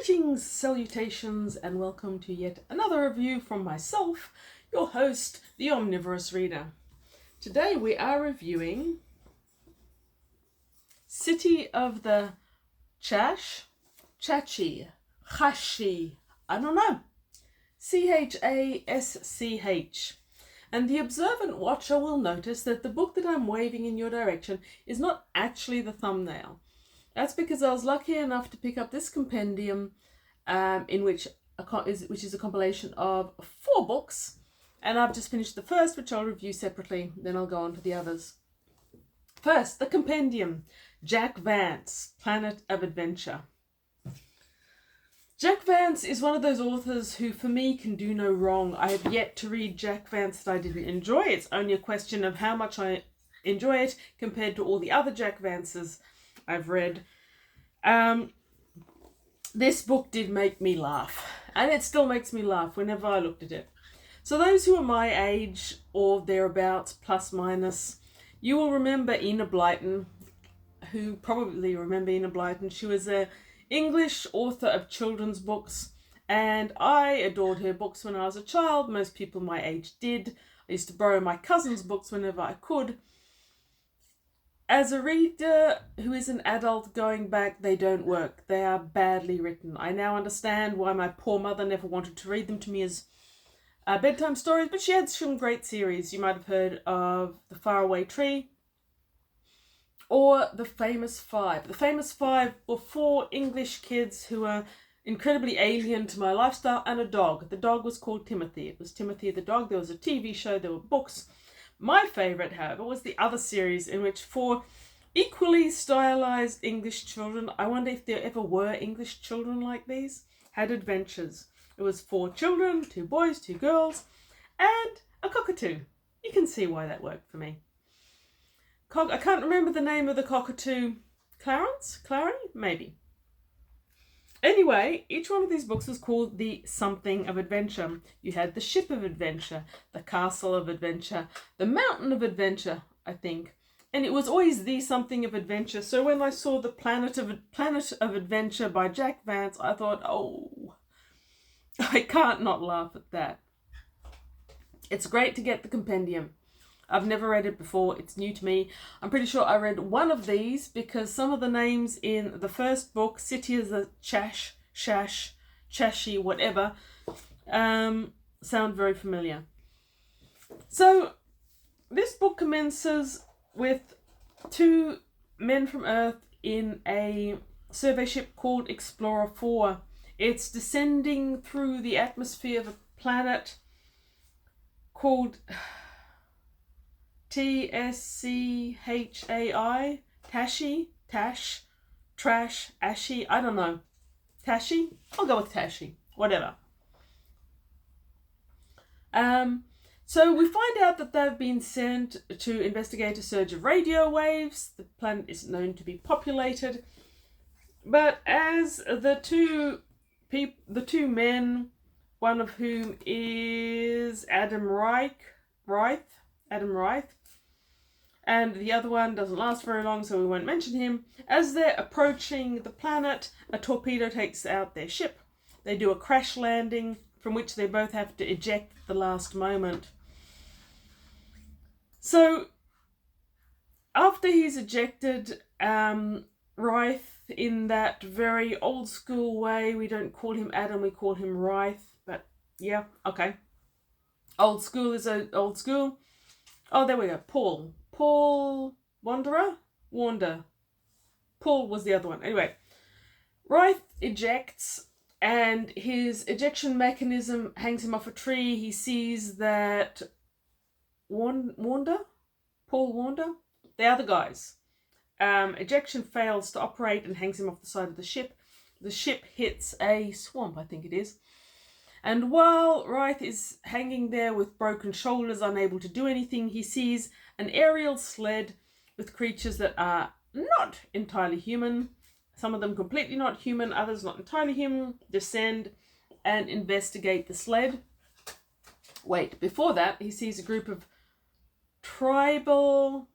Greetings, salutations, and welcome to yet another review from myself, your host, the Omnivorous Reader. Today we are reviewing City of the Chach, Chachi, Chashi, I don't know, Chasch. And the observant watcher will notice that the book that I'm waving in your direction is not actually the thumbnail. That's because I was lucky enough to pick up this compendium, which is a compilation of 4 books, and I've just finished the first, which I'll review separately. Then I'll go on to the others. First, the compendium, Jack Vance, Planet of Adventure. Jack Vance is one of those authors who, for me, can do no wrong. I have yet to read Jack Vance that I didn't enjoy. It's only a question of how much I enjoy it compared to all the other Jack Vances I've read. This book did make me laugh, and it still makes me laugh whenever I looked at it. So those who are my age or thereabouts, plus minus, you will remember Ina Blyton, who probably remember Ina Blyton. She was an English author of children's books, and I adored her books when I was a child. Most people my age did. I used to borrow my cousin's books whenever I could. As a reader who is an adult going back, they don't work. They are badly written. I now understand why my poor mother never wanted to read them to me as bedtime stories, but she had some great series. You might have heard of The Faraway Tree or The Famous Five. The Famous Five were 4 English kids who were incredibly alien to my lifestyle, and a dog. The dog was called Timothy. It was Timothy the dog. There was a TV show, there were books. My favourite, however, was the other series in which 4 equally stylized English children, I wonder if there ever were English children like these, had adventures. It was 4 children, 2 boys, 2 girls, and a cockatoo. You can see why that worked for me. I can't remember the name of the cockatoo. Clarence? Clary? Maybe. Anyway, each one of these books was called the Something of Adventure. You had the Ship of Adventure, the Castle of Adventure, the Mountain of Adventure, I think. And it was always the Something of Adventure. So when I saw the Planet of Adventure by Jack Vance, I thought, oh, I can't not laugh at that. It's great to get the compendium. I've never read it before. It's new to me. I'm pretty sure I read one of these because some of the names in the first book, City of the Chach, Shash, Chashi, whatever, sound very familiar. So this book commences with 2 men from Earth in a survey ship called Explorer 4. It's descending through the atmosphere of a planet called Tschai, Tash, Trash, Ashy, I don't know. Tashi? I'll go with Tashi, whatever. So we find out that they've been sent to investigate a surge of radio waves. The planet is known to be populated. But as the two men, one of whom is Adam Reith, and the other one doesn't last very long, so we won't mention him. As they're approaching the planet, a torpedo takes out their ship. They do a crash landing from which they both have to eject at the last moment. So after he's ejected, Reith, in that very old school way, we don't call him Adam, we call him Reith, but yeah, okay. Old school is old school. Oh, there we go. Paul Wander. Paul was the other one. Anyway, Reith ejects, and his ejection mechanism hangs him off a tree. He sees that Paul Wander, the other guys. Ejection fails to operate and hangs him off the side of the ship. The ship hits a swamp, I think it is. And while Reith is hanging there with broken shoulders, unable to do anything, he sees an aerial sled with creatures that are not entirely human. Some of them completely not human, others not entirely human. Descend and investigate the sled. Wait, before that, he sees a group of tribal,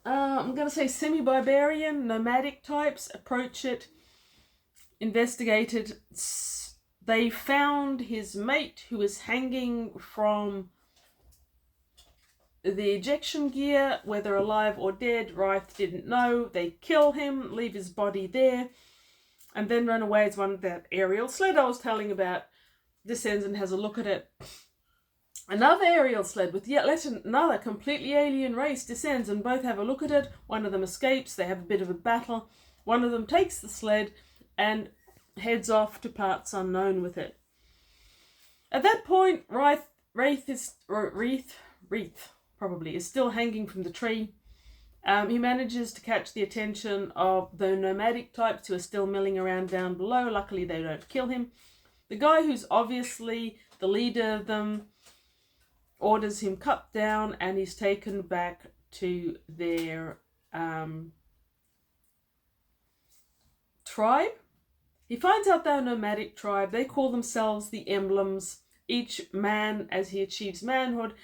I'm going to say semi-barbarian, nomadic types approach it investigated, they found his mate who was hanging from the ejection gear, whether alive or dead. Reith didn't know. They kill him, leave his body there, and then run away as one of that aerial sled I was telling about descends and has a look at it. Another aerial sled with yet another completely alien race descends and both have a look at it. One of them escapes. They have a bit of a battle. One of them takes the sled and heads off to parts unknown with it. At that point, Reith is still hanging from the tree. He manages to catch the attention of the nomadic types who are still milling around down below. Luckily, they don't kill him. The guy who's obviously the leader of them orders him cut down, and he's taken back to their tribe. He finds out they're a nomadic tribe. They call themselves the Emblems. Each man, as he achieves manhood,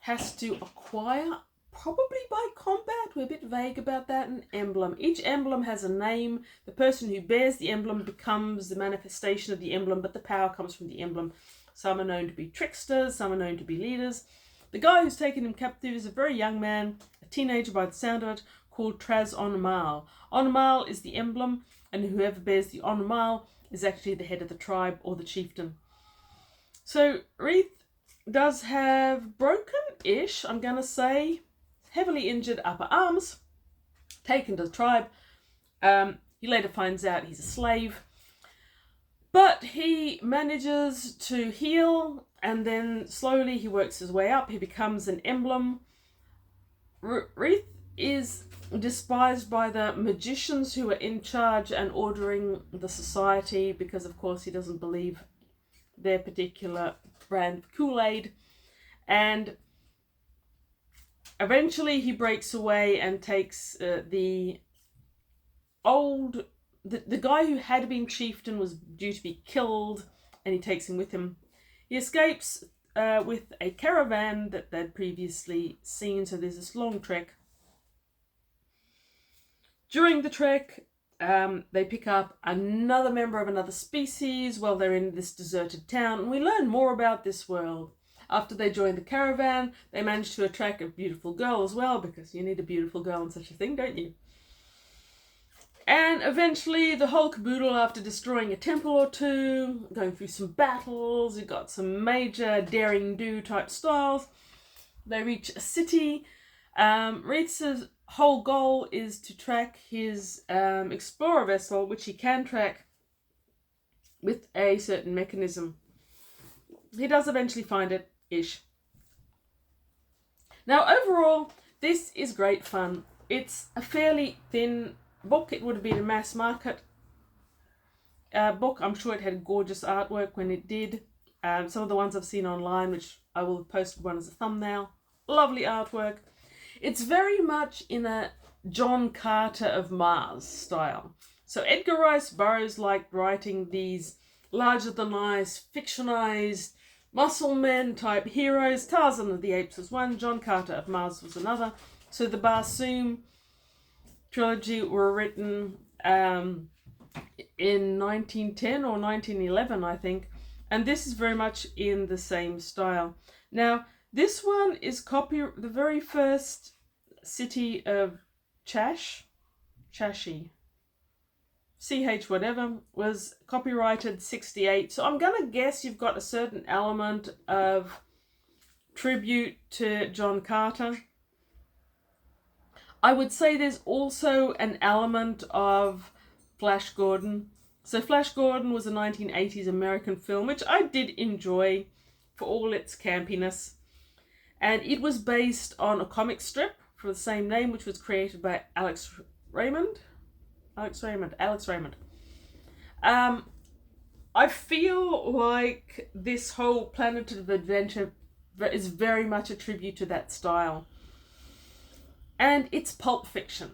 has to acquire, probably by combat, we're a bit vague about that, an emblem. Each emblem has a name. The person who bears the emblem becomes the manifestation of the emblem, but the power comes from the emblem. Some are known to be tricksters, some are known to be leaders. The guy who's taken him captive is a very young man, a teenager by the sound of it, called Traz Onmal. Onmal is the emblem, and whoever bears the Onmal is actually the head of the tribe or the chieftain. So Reith does have broken-ish, I'm going to say, heavily injured upper arms, taken to the tribe. He later finds out he's a slave. But he manages to heal, and then slowly he works his way up. He becomes an emblem. Reith is despised by the magicians who are in charge and ordering the society because, of course, he doesn't believe their particular brand of Kool-Aid. And eventually he breaks away and takes the guy who had been chieftain was due to be killed, and he takes him with him. He escapes with a caravan that they'd previously seen, so there's this long trek. During the trek, they pick up another member of another species while they're in this deserted town, and we learn more about this world. After they join the caravan, they manage to attract a beautiful girl as well, because you need a beautiful girl in such a thing, don't you? And eventually, the whole caboodle, after destroying a temple or two, going through some battles, you've got some major daring-do type styles, they reach a city. Reith's whole goal is to track his explorer vessel, which he can track with a certain mechanism. He does eventually find it-ish. Now, overall, this is great fun. It's a fairly thin book. It would have been a mass market book. I'm sure it had gorgeous artwork when it did. Some of the ones I've seen online, which I will post one as a thumbnail. Lovely artwork. It's very much in a John Carter of Mars style. So Edgar Rice Burroughs liked writing these larger-than-life, fictionized muscle men type heroes. Tarzan of the Apes was one. John Carter of Mars was another. So the Barsoom trilogy were written in 1910 or 1911, I think, and this is very much in the same style. Now, this one is the very first city of Chach, CH whatever, was copyrighted 68. So I'm gonna guess you've got a certain element of tribute to John Carter. I would say there's also an element of Flash Gordon. So Flash Gordon was a 1980s American film, which I did enjoy for all its campiness. And it was based on a comic strip for the same name, which was created by Alex Raymond. I feel like this whole Planet of Adventure is very much a tribute to that style. And it's pulp fiction.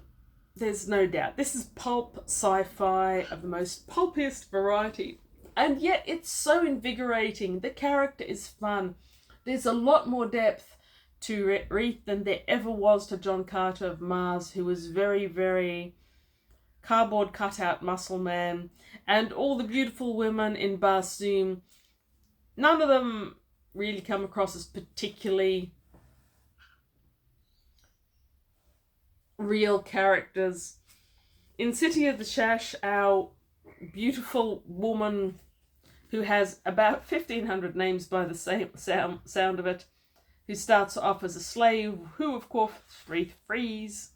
There's no doubt. This is pulp sci-fi of the most pulpiest variety. And yet it's so invigorating. The character is fun. There's a lot more depth to Reith than there ever was to John Carter of Mars, who was very, very cardboard cutout muscle man, and all the beautiful women in Barsoom. None of them really come across as particularly real characters. In City of the Chach, our beautiful woman who has about 1,500 names by the same sound of it, who starts off as a slave, who of course frees.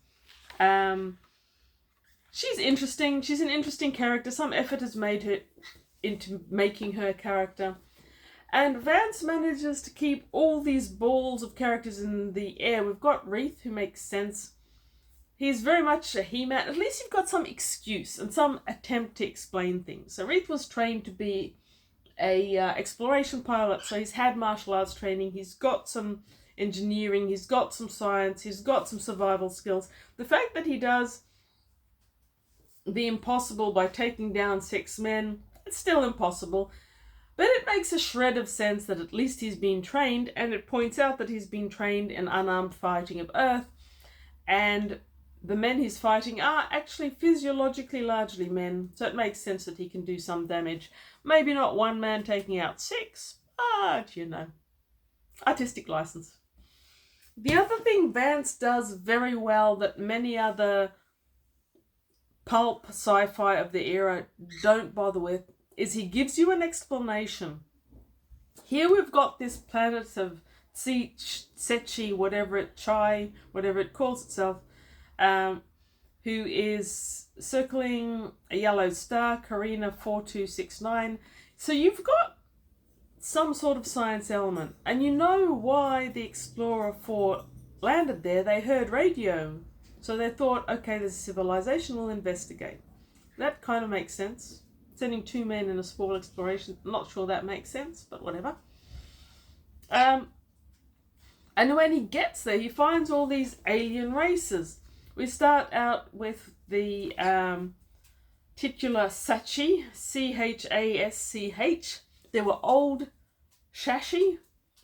She's interesting. She's an interesting character. Some effort is made her into making her character. And Vance manages to keep all these balls of characters in the air. We've got Reith, who makes sense. He's very much a he-man. At least you've got some excuse and some attempt to explain things. So Reith was trained to be a exploration pilot, so he's had martial arts training, he's got some engineering, he's got some science, he's got some survival skills. The fact that he does the impossible by taking down 6 men, it's still impossible, but it makes a shred of sense that at least he's been trained, and it points out that he's been trained in unarmed fighting of Earth, and the men he's fighting are actually physiologically largely men, so it makes sense that he can do some damage. Maybe not one man taking out 6, but you know, artistic license. The other thing Vance does very well that many other pulp sci-fi of the era don't bother with is he gives you an explanation. Here we've got this planet of Sechi, whatever it calls itself, who is circling a yellow star, Carina 4269. So you've got some sort of science element, and you know why the Explorer 4 landed there. They heard radio, so they thought, okay, there's a civilization, we'll investigate. That kind of makes sense. Sending 2 men in a small exploration, I'm not sure that makes sense, but whatever. And when he gets there, he finds all these alien races. We start out with the titular Chachi, Chasch. There were old Chachi,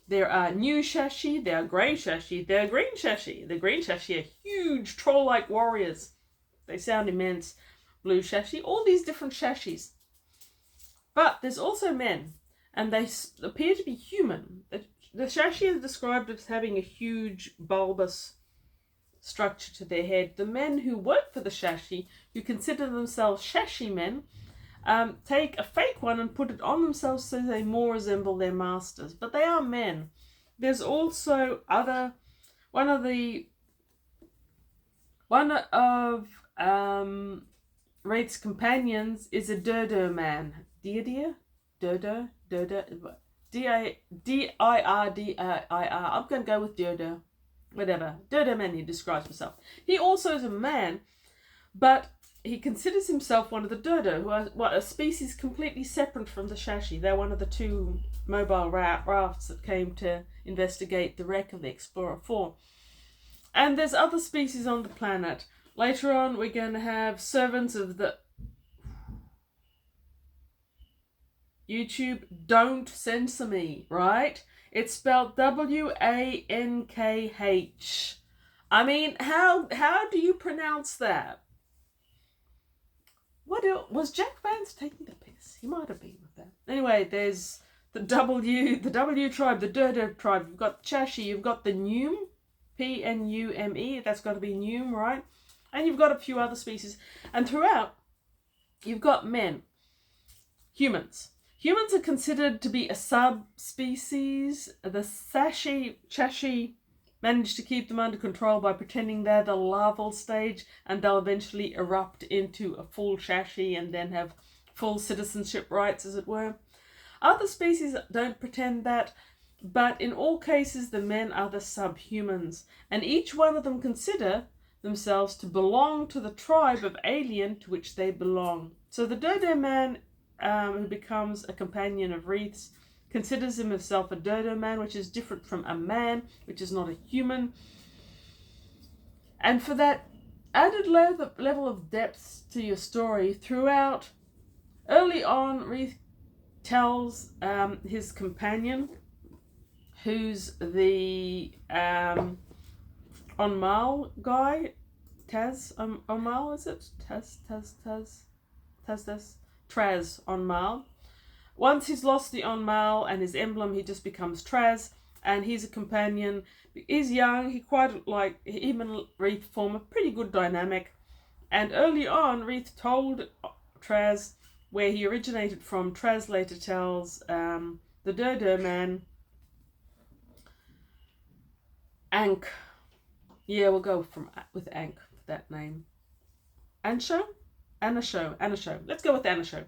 there are new Chachi, there are grey Chachi, there are green Chachi. The green Chachi are huge troll-like warriors. They sound immense. Blue Chachi, all these different Chachis. But there's also men, and they appear to be human. The Chachi is described as having a huge bulbous structure to their head. The men who work for the Chachi, who consider themselves Chachi men, take a fake one and put it on themselves so they more resemble their masters. But they are men. There's also one of Wraith's companions is a Dirdo man. Dirdir? Dirdo? D-I-R-D-I-R. I'm going to go with Dirdo. Whatever. Dirdo man, he describes himself. He also is a man, but he considers himself one of the Dirdo, who are a species completely separate from the Chachi. They're one of the 2 mobile rafts that came to investigate the wreck of the Explorer 4. And there's other species on the planet. Later on, we're going to have servants of the... YouTube, don't censor me, right? It's spelled W-A-N-K-H. I mean, how do you pronounce that? What else? Was Jack Vance taking the piss? He might have been with that. Anyway, there's the W tribe, the Dirdo tribe. You've got Chachi, you've got the Nume, P-N-U-M-E, that's got to be Nume, right? And you've got a few other species. And throughout, you've got men, humans. Humans are considered to be a subspecies. The Chachi manage to keep them under control by pretending they're the larval stage, and they'll eventually erupt into a full Chachi and then have full citizenship rights, as it were. Other species don't pretend that, but in all cases the men are the subhumans, and each one of them consider themselves to belong to the tribe of alien to which they belong. So the Dirdo man, who becomes a companion of Reith's, considers himself a Dirdo man, which is different from a man, which is not a human. And for that added level of depth to your story throughout, early on, Reith tells his companion, who's the On Mal guy, on Mal, is it? Traz on Mal. Once he's lost the on Mal and his emblem, he just becomes Traz, and he's a companion. He's young, he quite like him and Reith form a pretty good dynamic. And early on, Reith told Traz where he originated from. Traz later tells the Dur man, Ankh. Yeah, we'll go with Ankh for that name. Anasho? Let's go with Anasho.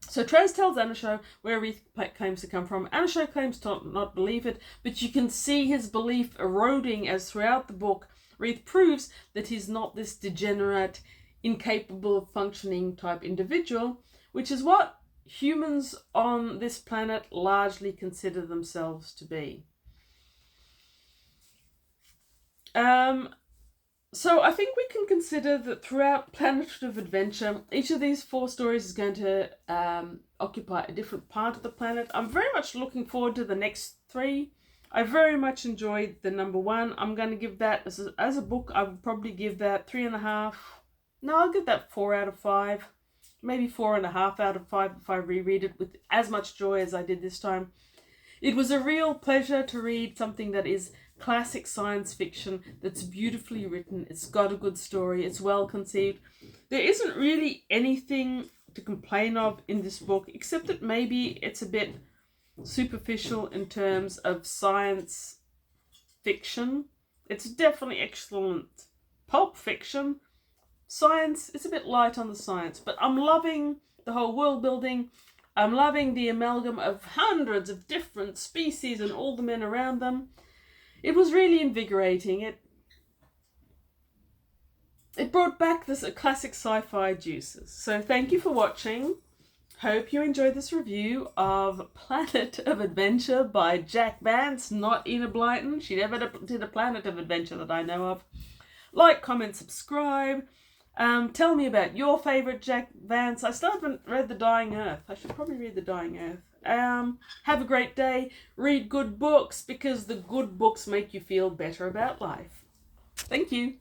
So Traz tells Anasho where Reith claims to come from. Anasho claims to not believe it, but you can see his belief eroding as throughout the book Reith proves that he's not this degenerate, incapable of functioning type individual, which is what humans on this planet largely consider themselves to be. So I think we can consider that throughout Planet of Adventure, each of these 4 stories is going to occupy a different part of the planet. I'm very much looking forward to the next 3. I very much enjoyed the number 1. I'm going to give that, as a book, I would probably give that 3.5. No, I'll give that 4 out of 5. Maybe 4.5 out of 5 if I reread it with as much joy as I did this time. It was a real pleasure to read something that is classic science fiction, that's beautifully written, it's got a good story, it's well conceived. There isn't really anything to complain of in this book, except that maybe it's a bit superficial in terms of science fiction. It's definitely excellent pulp fiction. Science, it's a bit light on the science, but I'm loving the whole world building. I'm loving the amalgam of hundreds of different species and all the men around them. It was really invigorating. It brought back this classic sci-fi juices. So thank you for watching. Hope you enjoyed this review of Planet of Adventure by Jack Vance, not Enid Blyton. She never did a Planet of Adventure that I know of. Like, comment, subscribe. Tell me about your favourite Jack Vance. I still haven't read The Dying Earth. I should probably read The Dying Earth. Have a great day. Read good books, because the good books make you feel better about life. Thank you.